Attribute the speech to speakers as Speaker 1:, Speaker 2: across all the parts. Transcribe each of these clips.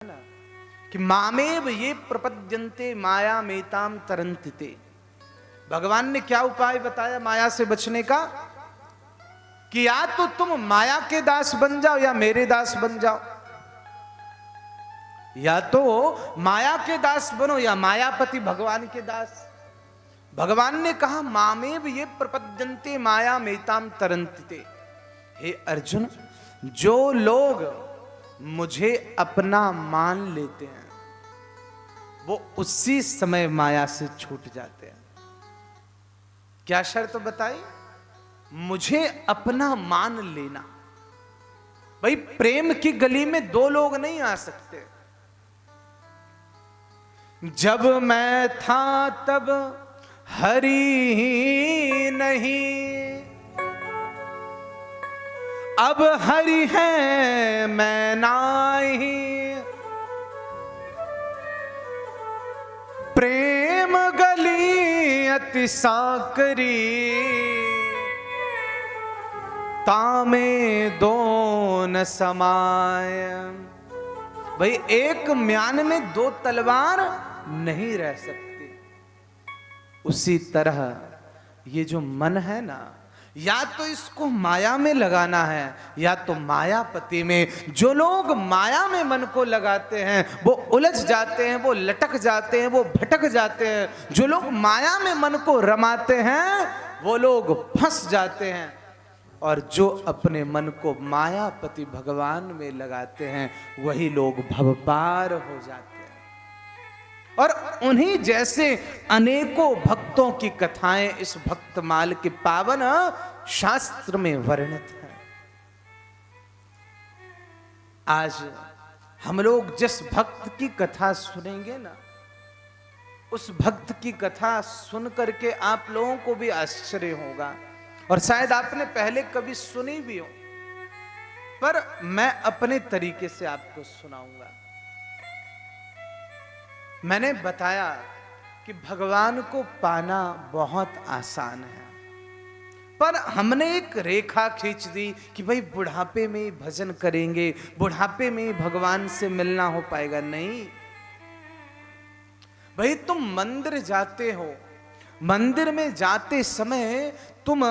Speaker 1: ना कि मामेव ये प्रपद्यन्ते माया मेताम तरन्तिते। भगवान ने क्या उपाय बताया माया से बचने का कि या तो तुम माया के दास बन जाओ या मेरे दास बन जाओ, या तो माया के दास बनो या मायापति भगवान के दास। भगवान ने कहा मामेव ये प्रपद्यन्ते माया मेताम तरन्तिते। हे अर्जुन, जो लोग मुझे अपना मान लेते हैं वो उसी समय माया से छूट जाते हैं। क्या शर्त बताई? मुझे अपना मान लेना। भाई प्रेम की गली में दो लोग नहीं आ सकते। जब मैं था तब हरि ही नहीं, अब हरि है मैं नाही। प्रेम गली अति साकरी, तामे दो न समाय। भाई एक म्यान में दो तलवार नहीं रह सकती। उसी तरह ये जो मन है ना, या तो इसको माया में लगाना है या तो मायापति में। जो लोग माया में मन को लगाते हैं वो उलझ जाते हैं, वो लटक जाते हैं, वो भटक जाते हैं। जो लोग माया में मन को रमाते हैं वो लोग फंस जाते हैं। और जो अपने मन को मायापति भगवान में लगाते हैं वही लोग भवपार हो जाते हैं। और उन्हीं जैसे अनेकों भक्तों की कथाएं इस भक्तमाल के पावन शास्त्र में वर्णित हैं। आज हम लोग जिस भक्त की कथा सुनेंगे ना, उस भक्त की कथा सुन करके आप लोगों को भी आश्चर्य होगा और शायद आपने पहले कभी सुनी भी हो, पर मैं अपने तरीके से आपको सुनाऊंगा। मैंने बताया कि भगवान को पाना बहुत आसान है, पर हमने एक रेखा खींच दी कि भाई बुढ़ापे में ही भजन करेंगे, बुढ़ापे में ही भगवान से मिलना हो पाएगा। नहीं भाई, तुम मंदिर जाते हो, मंदिर में जाते समय तुम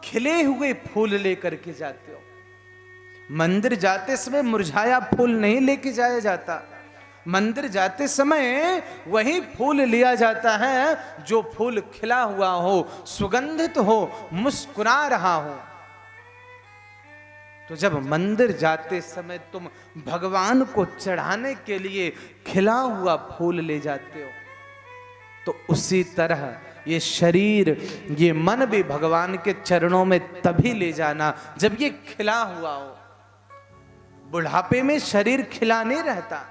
Speaker 1: खिले हुए फूल लेकर के जाते हो। मंदिर जाते समय मुरझाया फूल नहीं लेके जाया जाता। मंदिर जाते समय वही फूल लिया जाता है जो फूल खिला हुआ हो, सुगंधित हो, मुस्कुरा रहा हो। तो जब मंदिर जाते समय तुम भगवान को चढ़ाने के लिए खिला हुआ फूल ले जाते हो, तो उसी तरह ये शरीर, ये मन भी भगवान के चरणों में तभी ले जाना जब ये खिला हुआ हो। बुढ़ापे में शरीर खिला नहीं रहता।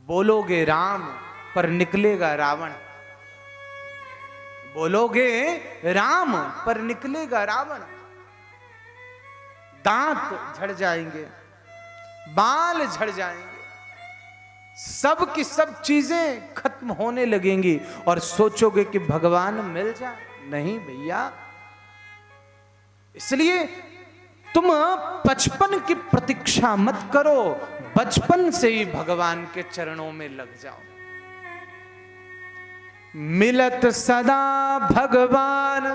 Speaker 1: बोलोगे राम पर निकलेगा रावण, बोलोगे राम पर निकलेगा रावण। दांत झड़ जाएंगे, बाल झड़ जाएंगे, सब की सब चीजें खत्म होने लगेंगी और सोचोगे कि भगवान मिल जाए। नहीं भैया, इसलिए तुम 55 की प्रतीक्षा मत करो, बचपन से ही भगवान के चरणों में लग जाओ। मिलत सदा भगवान,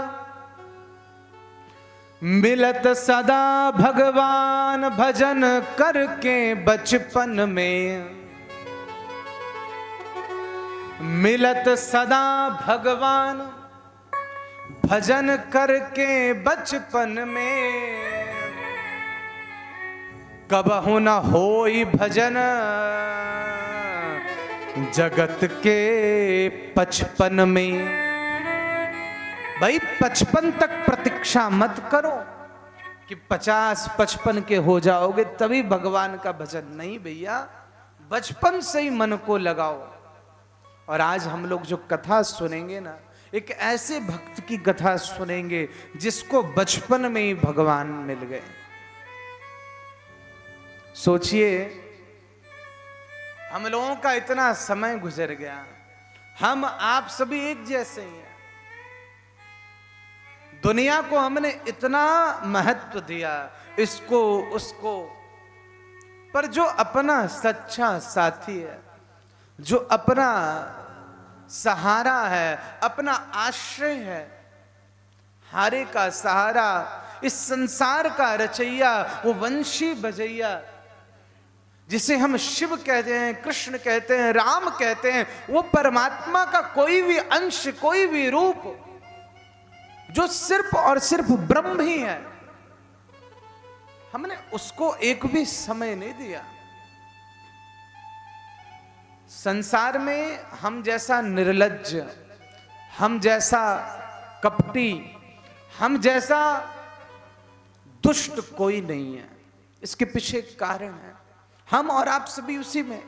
Speaker 1: मिलत सदा भगवान, भजन करके बचपन में। मिलत सदा भगवान, भजन करके बचपन में। कबहु न होई भजन जगत के 55 में। भाई 55 तक प्रतीक्षा मत करो कि 50-55 के हो जाओगे तभी भगवान का भजन। नहीं भैया, बचपन से ही मन को लगाओ। और आज हम लोग जो कथा सुनेंगे ना, एक ऐसे भक्त की कथा सुनेंगे जिसको बचपन में ही भगवान मिल गए। सोचिए, हम लोगों का इतना समय गुजर गया, हम आप सभी एक जैसे ही हैं। दुनिया को हमने इतना महत्व दिया, इसको उसको, पर जो अपना सच्चा साथी है, जो अपना सहारा है, अपना आश्रय है, हारे का सहारा, इस संसार का रचैया, वो वंशी बजैया, जिसे हम शिव कहते हैं, कृष्ण कहते हैं, राम कहते हैं, वो परमात्मा का कोई भी अंश, कोई भी रूप, जो सिर्फ और सिर्फ ब्रह्म ही है, हमने उसको एक भी समय नहीं दिया। संसार में हम जैसा निर्लज्ज, हम जैसा कपटी, हम जैसा दुष्ट कोई नहीं है। इसके पीछे एक कारण है, हम और आप सभी उसी में।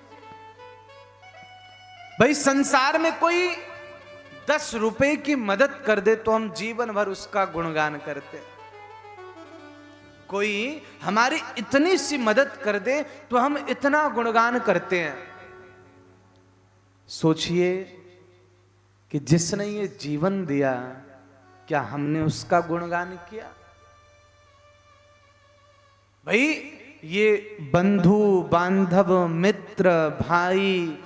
Speaker 1: भाई संसार में कोई 10 रुपए की मदद कर दे तो हम जीवन भर उसका गुणगान करते हैं। कोई हमारी इतनी सी मदद कर दे तो हम इतना गुणगान करते हैं। सोचिए कि जिसने ये जीवन दिया, क्या हमने उसका गुणगान किया? भाई ये बंधु बांधव, मित्र, भाई,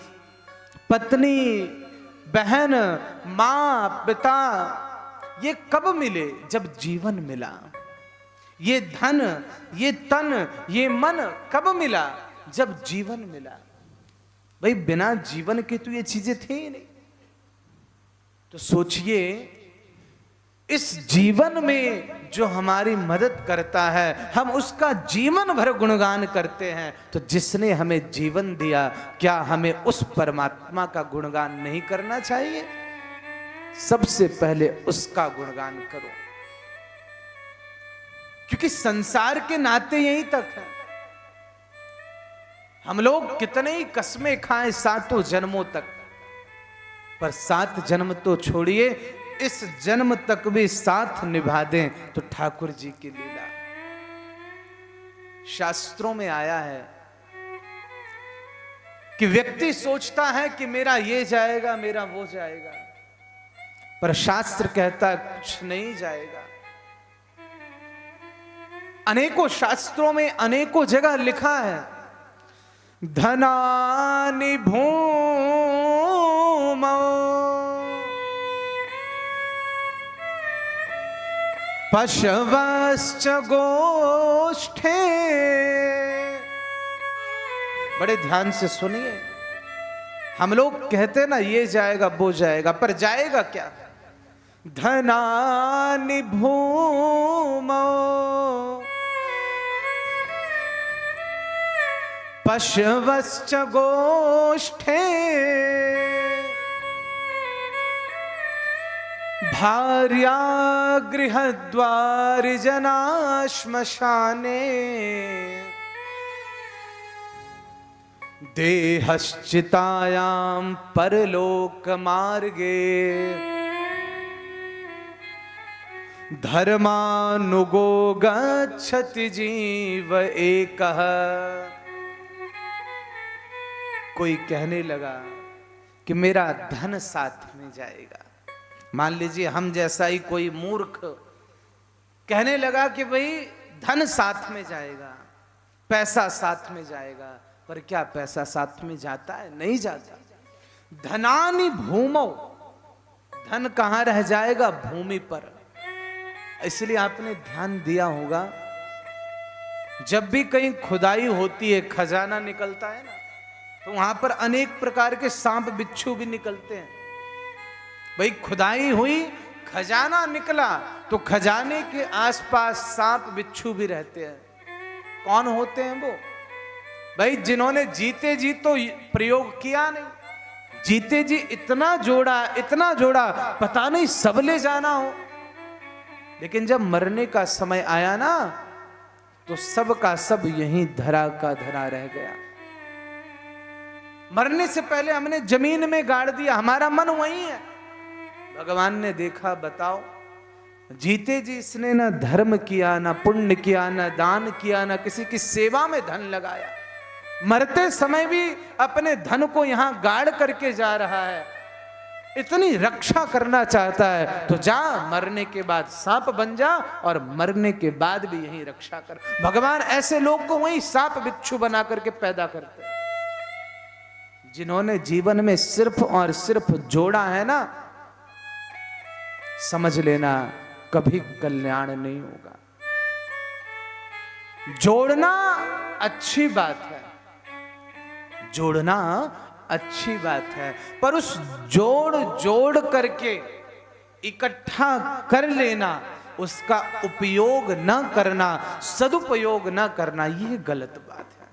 Speaker 1: पत्नी, बहन, मां, पिता, ये कब मिले? जब जीवन मिला। ये धन, ये तन, ये मन कब मिला? जब जीवन मिला। भाई बिना जीवन के तो ये चीजें थी ही नहीं। तो सोचिए, इस जीवन में जो हमारी मदद करता है, हम उसका जीवन भर गुणगान करते हैं। तो जिसने हमें जीवन दिया, क्या हमें उस परमात्मा का गुणगान नहीं करना चाहिए? सबसे पहले उसका गुणगान करो, क्योंकि संसार के नाते यहीं तक है। हम लोग कितने ही कस्में खाएं 7 जन्मों तक, पर 7 जन्म तो छोड़िए, इस जन्म तक भी साथ निभा दें तो ठाकुर जी की लीला। शास्त्रों में आया है कि व्यक्ति सोचता है कि मेरा ये जाएगा, मेरा वो जाएगा, पर शास्त्र कहता है कुछ नहीं जाएगा। अनेकों शास्त्रों में अनेकों जगह लिखा है, धनानि भूमौ पशवश्च गोष्ठे। बड़े ध्यान से सुनिए, हम लोग कहते ना ये जाएगा वो जाएगा, पर जाएगा क्या? धनानि भूमौ पशवश्च गोष्ठे भार्या गृहद्वार जना श्मशाने देहश्चितायां परलोक मार्गे धर्मानुगो गच्छति जीव एकः। कोई कहने लगा कि मेरा धन साथ में जाएगा। मान लीजिए हम जैसा ही कोई मूर्ख कहने लगा कि भाई धन साथ में जाएगा, पैसा साथ में जाएगा, पर क्या पैसा साथ में जाता है? नहीं जाता। धनानि भूमौ, धन कहां रह जाएगा? भूमि पर। इसलिए आपने ध्यान दिया होगा, जब भी कहीं खुदाई होती है, खजाना निकलता है ना, तो वहां पर अनेक प्रकार के सांप बिच्छू भी निकलते हैं। भाई खुदाई हुई, खजाना निकला, तो खजाने के आसपास सांप बिच्छू भी रहते हैं। कौन होते हैं वो? भाई जिन्होंने जीते जी तो प्रयोग किया नहीं, जीते जी इतना जोड़ा, पता नहीं सब ले जाना हो, लेकिन जब मरने का समय आया ना, तो सब का सब यहीं धरा का धरा रह गया। मरने से पहले हमने जमीन में गाड़ दिया, हमारा मन वही है। भगवान ने देखा, बताओ, जीते जी इसने ना धर्म किया, ना पुण्य किया, ना दान किया, ना किसी की सेवा में धन लगाया। मरते समय भी अपने धन को यहां गाड़ करके जा रहा है। इतनी रक्षा करना चाहता है तो जा, मरने के बाद सांप बन जा और मरने के बाद भी यही रक्षा कर। भगवान ऐसे लोग को वही सांप बिच्छू बना करके पैदा करते हैं जिन्होंने जीवन में सिर्फ और सिर्फ जोड़ा है ना, समझ लेना कभी कल्याण नहीं होगा। जोड़ना अच्छी बात है, जोड़ना अच्छी बात है, पर उस जोड़ करके इकट्ठा कर लेना, उसका उपयोग न करना, सदुपयोग न करना, यह गलत बात है।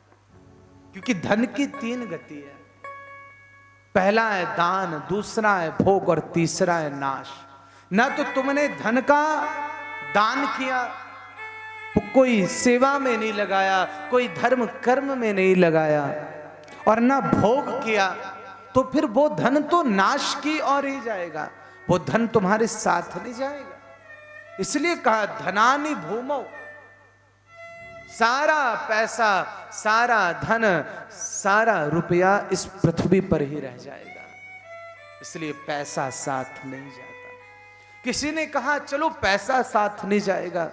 Speaker 1: क्योंकि धन की 3 गति है। पहला है दान, दूसरा है भोग और तीसरा है नाश। ना तो तुमने धन का दान किया, कोई सेवा में नहीं लगाया, कोई धर्म कर्म में नहीं लगाया, और ना भोग किया, तो फिर वो धन तो नाश की ओर ही जाएगा, वो धन तुम्हारे साथ नहीं जाएगा। इसलिए कहा धनानि भूमौ, सारा पैसा, सारा धन, सारा रुपया इस पृथ्वी पर ही रह जाएगा। इसलिए पैसा साथ नहीं जाता। किसी ने कहा चलो पैसा साथ नहीं जाएगा,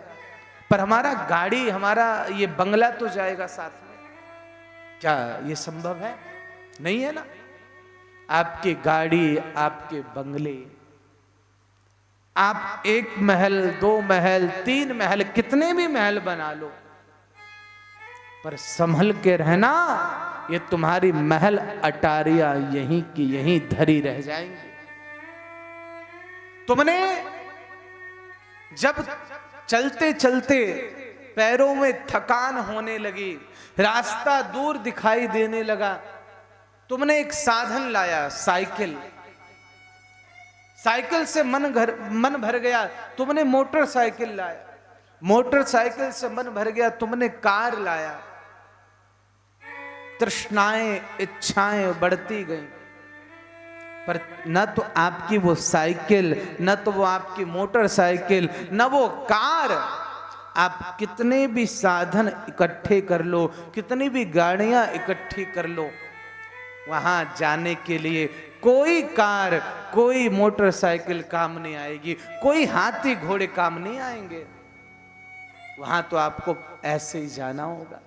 Speaker 1: पर हमारा गाड़ी, हमारा ये बंगला तो जाएगा साथ में। क्या ये संभव है? नहीं है ना। आपकी गाड़ी, आपके बंगले, आप 1 महल, 2 महल, 3 महल, कितने भी महल बना लो, पर संभल के रहना, ये तुम्हारी महल अटारियां यहीं की यहीं धरी रह जाएंगी। तुमने जब चलते चलते पैरों में थकान होने लगी, रास्ता दूर दिखाई देने लगा, तुमने एक साधन लाया, साइकिल। साइकिल से मन भर गया, तुमने मोटरसाइकिल लाया। मोटरसाइकिल से मन भर गया, तुमने कार लाया। तृष्णाएं, इच्छाएं बढ़ती गई, पर न तो आपकी वो साइकिल, न तो वो आपकी मोटरसाइकिल, न वो कार। आप कितने भी साधन इकट्ठे कर लो, कितनी भी गाड़ियां इकट्ठी कर लो, वहां जाने के लिए कोई कार, कोई मोटरसाइकिल काम नहीं आएगी, कोई हाथी घोड़े काम नहीं आएंगे। वहां तो आपको ऐसे ही जाना होगा।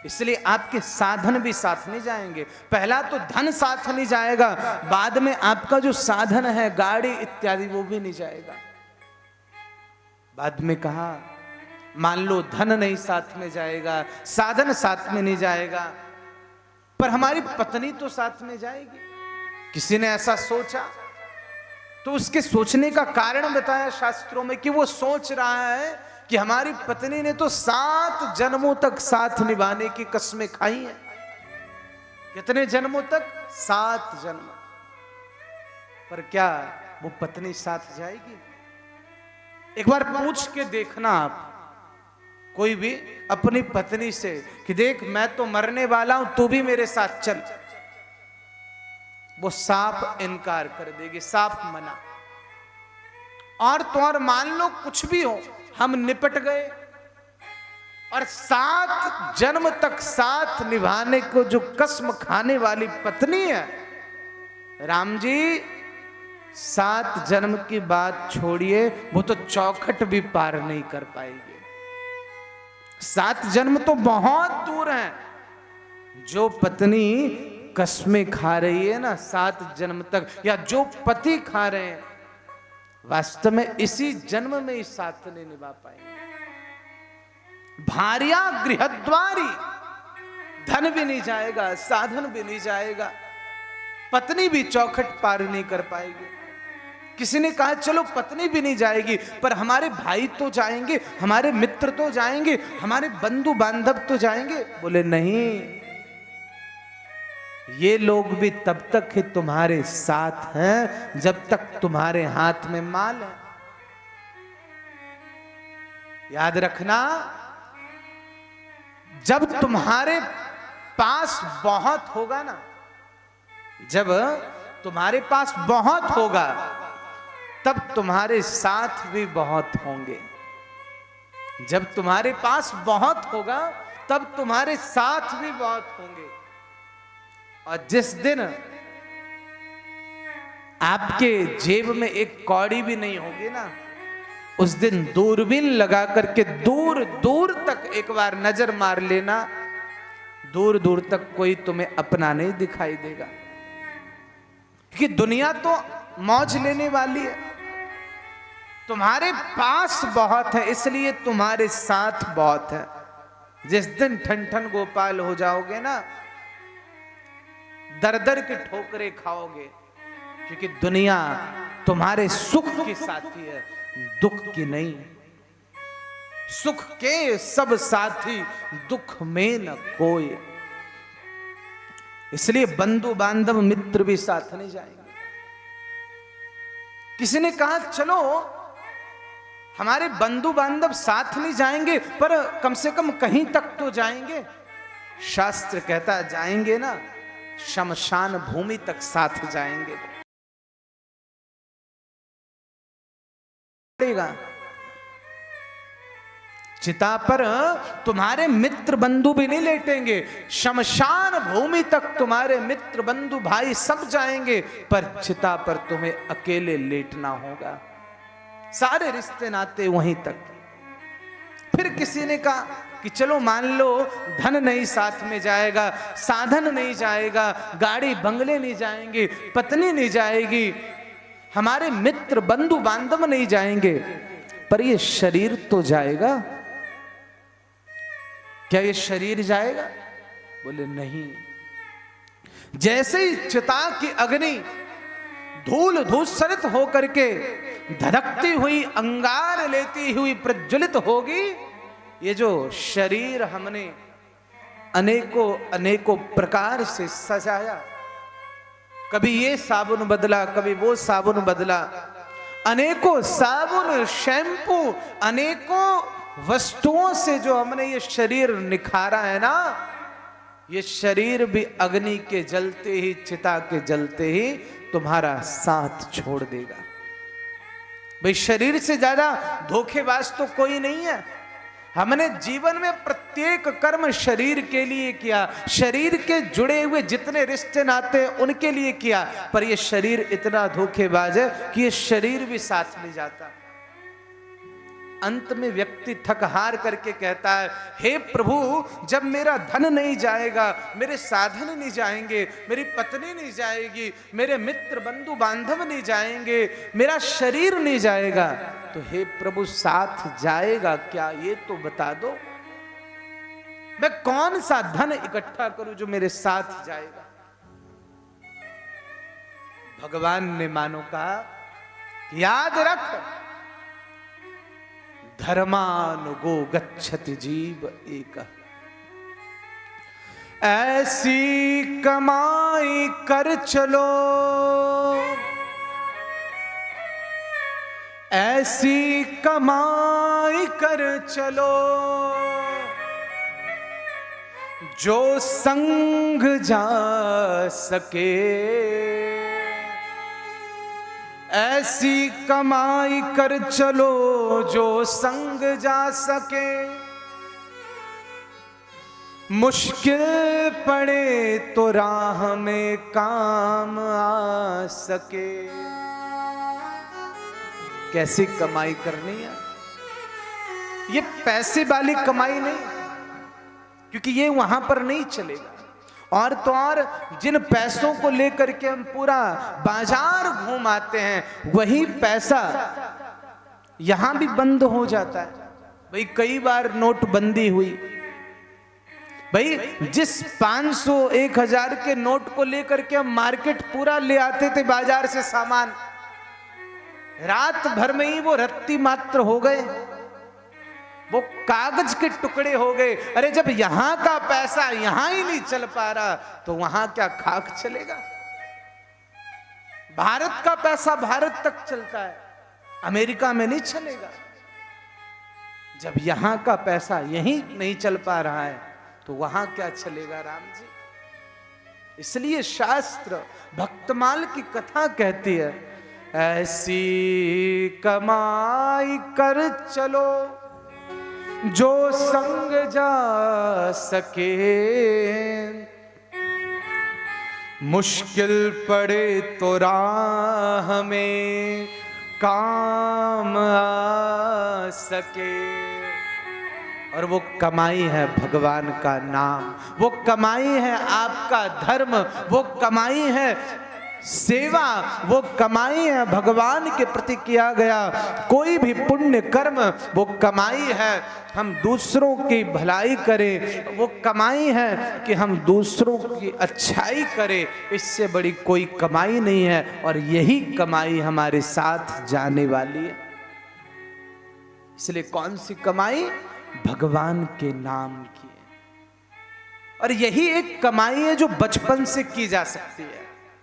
Speaker 1: इसलिए आपके साधन भी साथ नहीं जाएंगे। पहला तो धन साथ नहीं जाएगा, बाद में आपका जो साधन है, गाड़ी इत्यादि, वो भी नहीं जाएगा। बाद में कहा मान लो धन नहीं साथ में जाएगा, साधन साथ में नहीं जाएगा, पर हमारी पत्नी तो साथ में जाएगी। किसी ने ऐसा सोचा, तो उसके सोचने का कारण बताया शास्त्रों में कि वो सोच रहा है कि हमारी पत्नी ने तो 7 जन्मों तक साथ निभाने की कस्में खाई हैं। कितने जन्मों तक? 7 जन्म। पर क्या वो पत्नी साथ जाएगी? एक बार पूछ के देखना आप, कोई भी अपनी पत्नी से कि देख मैं तो मरने वाला हूं, तू भी मेरे साथ चल। वो साफ इनकार कर देगी, साफ मना। और तो और मान लो कुछ भी हो, हम निपट गए, और 7 जन्म तक साथ निभाने को जो कसम खाने वाली पत्नी है, राम जी 7 जन्म की बात छोड़िए, वो तो चौखट भी पार नहीं कर पाएगी। 7 जन्म तो बहुत दूर हैं। जो पत्नी कस्में खा रही है ना 7 जन्म तक, या जो पति खा रहे हैं, वास्तव में इसी जन्म में ही साथ नहीं निभा पाएंगे। भार्या गृहद्वारी, धन भी नहीं जाएगा, साधन भी नहीं जाएगा, पत्नी भी चौखट पार नहीं कर पाएगी। किसी ने कहा चलो पत्नी भी नहीं जाएगी, पर हमारे भाई तो जाएंगे, हमारे मित्र तो जाएंगे, हमारे बंधु बांधव तो जाएंगे। बोले नहीं, ये लोग भी तब तक ही तुम्हारे साथ हैं जब तक तुम्हारे हाथ में माल है। याद रखना, जब तुम्हारे पास बहुत होगा ना, जब तुम्हारे पास बहुत होगा, तब तुम्हारे साथ भी बहुत होंगे। जब तुम्हारे पास बहुत होगा, तब तुम्हारे साथ भी बहुत होंगे। और जिस दिन आपके जेब में एक कौड़ी भी नहीं होगी ना, उस दिन दूरबीन लगा करके दूर दूर तक एक बार नजर मार लेना, दूर दूर तक कोई तुम्हें अपना नहीं दिखाई देगा। क्योंकि दुनिया तो मौज लेने वाली है, तुम्हारे पास बहुत है इसलिए तुम्हारे साथ बहुत है। जिस दिन ठन ठन गोपाल हो जाओगे ना, दर दर के ठोकरे खाओगे, क्योंकि दुनिया तुम्हारे सुख की साथी है, दुख की नहीं। सुख के सब साथी, दुख में न कोई। इसलिए बंधु बांधव मित्र भी साथ नहीं जाएंगे। किसी ने कहा चलो हमारे बंधु बांधव साथ नहीं जाएंगे पर कम से कम कहीं तक तो जाएंगे। शास्त्र कहता है जाएंगे ना, शमशान भूमि तक साथ जाएंगे। चिता पर तुम्हारे मित्र बंधु भी नहीं लेटेंगे, शमशान भूमि तक तुम्हारे मित्र बंधु भाई सब जाएंगे, पर चिता पर तुम्हें अकेले लेटना होगा। सारे रिश्ते नाते वहीं तक। फिर किसी ने कहा कि चलो मान लो धन नहीं साथ में जाएगा, साधन नहीं जाएगा, गाड़ी बंगले नहीं जाएंगे, पत्नी नहीं जाएगी, हमारे मित्र बंधु बांधव नहीं जाएंगे, पर ये शरीर तो जाएगा। क्या ये शरीर जाएगा? बोले नहीं। जैसे ही चिता की अग्नि धूल धूसरित होकर के धधकती हुई अंगार लेती हुई प्रज्वलित होगी, ये जो शरीर हमने अनेकों अनेकों प्रकार से सजाया, कभी ये साबुन बदला, कभी वो साबुन बदला, अनेकों साबुन शैम्पू अनेकों वस्तुओं से जो हमने ये शरीर निखारा है ना, ये शरीर भी अग्नि के जलते ही, चिता के जलते ही तुम्हारा साथ छोड़ देगा। भाई शरीर से ज्यादा धोखेबाज तो कोई नहीं है। हमने जीवन में प्रत्येक कर्म शरीर के लिए किया, शरीर के जुड़े हुए जितने रिश्ते नाते उनके लिए किया, पर ये शरीर इतना धोखेबाज है कि ये शरीर भी साथ नहीं जाता। अंत में व्यक्ति थक हार करके कहता है, हे प्रभु जब मेरा धन नहीं जाएगा, मेरे साधन नहीं जाएंगे, मेरी पत्नी नहीं जाएगी, मेरे मित्र बंधु बांधव नहीं जाएंगे, मेरा शरीर नहीं जाएगा, तो हे प्रभु साथ जाएगा क्या ये तो बता दो। मैं कौन सा धन इकट्ठा करूं जो मेरे साथ जाएगा। भगवान ने मानो कहा, याद रख धर्मानुगो गच्छति जीव एक। ऐसी कमाई कर चलो, ऐसी कमाई कर चलो, जो संग जा सके। ऐसी कमाई कर चलो जो संग जा सके, मुश्किल पड़े तो राह में काम आ सके। कैसी कमाई करनी है? ये पैसे वाली कमाई नहीं, क्योंकि ये वहां पर नहीं चलेगा। और तो और जिन पैसों को लेकर के हम पूरा बाजार घूम आते हैं, वही पैसा यहां भी बंद हो जाता है। भाई कई बार नोटबंदी हुई, भाई जिस 500 1000 के नोट को लेकर के हम मार्केट पूरा ले आते थे बाजार से सामान, रात भर में ही वो रत्ती मात्र हो गए, वो कागज के टुकड़े हो गए। अरे जब यहां का पैसा यहां ही नहीं चल पा रहा, तो वहां क्या खाक चलेगा? भारत का पैसा भारत तक चलता है, अमेरिका में नहीं चलेगा। जब यहां का पैसा यहीं नहीं चल पा रहा है, तो वहां क्या चलेगा राम जी? इसलिए शास्त्र भक्तमाल की कथा कहती है, ऐसी कमाई कर चलो जो संग जा सके, मुश्किल पड़े तो राह में काम आ सके। और वो कमाई है भगवान का नाम, वो कमाई है आपका धर्म, वो कमाई है सेवा, वो कमाई है भगवान के प्रति किया गया कोई भी पुण्य कर्म, वो कमाई है हम दूसरों की भलाई करें, वो कमाई है कि हम दूसरों की अच्छाई करें। इससे बड़ी कोई कमाई नहीं है और यही कमाई हमारे साथ जाने वाली है। इसलिए कौन सी कमाई? भगवान के नाम की। और यही एक कमाई है जो बचपन से की जा सकती है।